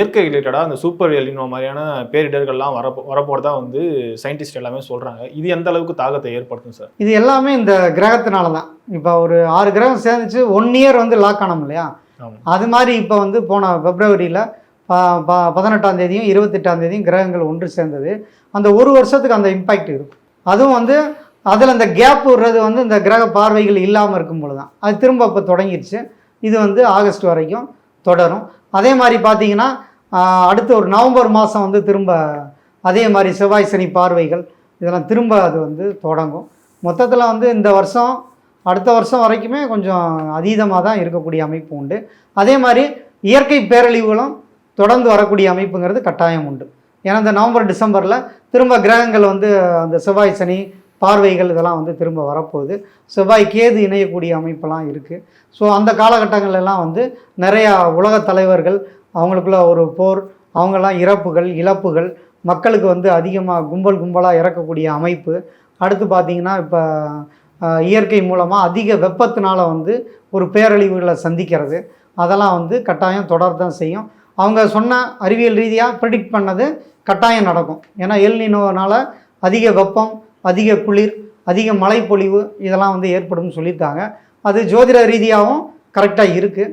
இயற்கை ரிலேட்டடா அந்த சூப்பர் எல்னினோ மாதிரியான பேரிடர்கள்லாம் வரப்போறதா வந்து சயின்டிஸ்ட் எல்லாமே சொல்றாங்க. இது எந்த அளவுக்கு தாக்கத்தை ஏற்படுத்தும் சார்? இது எல்லாமே இந்த கிரகத்தினால தான். இப்போ ஒரு 6 கிரகம் சேர்ந்துச்சு 1 இயர் வந்து லாக் ஆனோம் இல்லையா? அது மாதிரி இப்போ வந்து போன பிப்ரவரியில் 18ஆம் தேதியும் 28ஆம் தேதியும் கிரகங்கள் ஒன்று சேர்ந்தது. அந்த ஒரு வருஷத்துக்கு அந்த இம்பேக்ட் இருக்கும். அதுவும் வந்து அதில் அந்த கேப் விடுறது வந்து இந்த கிரக பார்வைகள் இல்லாமல் இருக்கும் பொழுது தான். அது திரும்ப இப்போ தொடங்கிடுச்சு. இது வந்து ஆகஸ்ட் வரைக்கும் தொடரும். அதே மாதிரி பார்த்தீங்கன்னா அடுத்து ஒரு நவம்பர் மாதம் வந்து திரும்ப அதே மாதிரி செவ்வாய் சனி பார்வைகள் இதெல்லாம் திரும்ப அது வந்து தொடங்கும். மொத்தத்தில் வந்து இந்த வருஷம் அடுத்த வருஷம் வரைக்குமே கொஞ்சம் அதீதமாக தான் இருக்கக்கூடிய அமைப்பு உண்டு. அதே மாதிரி இயற்கை பேரழிவுகளும் தொடர்ந்து வரக்கூடிய அமைப்புங்கிறது கட்டாயம் உண்டு. ஏன்னா இந்த நவம்பர் டிசம்பரில் திரும்ப கிரகங்கள் வந்து அந்த செவ்வாய் சனி பார்வைகள் இதெல்லாம் வந்து திரும்ப வரப்போகுது. செவ்வாய் கேது இணையக்கூடிய அமைப்பெல்லாம் இருக்குது. ஸோ அந்த காலகட்டங்கள்லாம் வந்து நிறையா உலக தலைவர்கள் அவங்களுக்குள்ள ஒரு போர், அவங்கெல்லாம் இழப்புகள் மக்களுக்கு வந்து அதிகமாக கும்பலாக இறக்கக்கூடிய அமைப்பு. அடுத்து பார்த்திங்கன்னா இப்போ இயற்கை மூலமாக அதிக வெப்பத்தினால வந்து ஒரு பேரழிவுகளை சந்திக்கிறது அதெல்லாம் வந்து கட்டாயம் தொடர்தான் செய்யும். அவங்க சொன்ன அறிவியல் ரீதியாக ப்ரெடிக்ட் பண்ணது கட்டாயம் நடக்கும். ஏன்னா எல்னினோனால அதிக வெப்பம், அதிக குளிர், அதிக மழைப்பொழிவு இதெல்லாம் வந்து ஏற்படும்னு சொல்லியிருக்காங்க. அது ஜோதிட ரீதியாகவும் கரெக்டாக இருக்குது.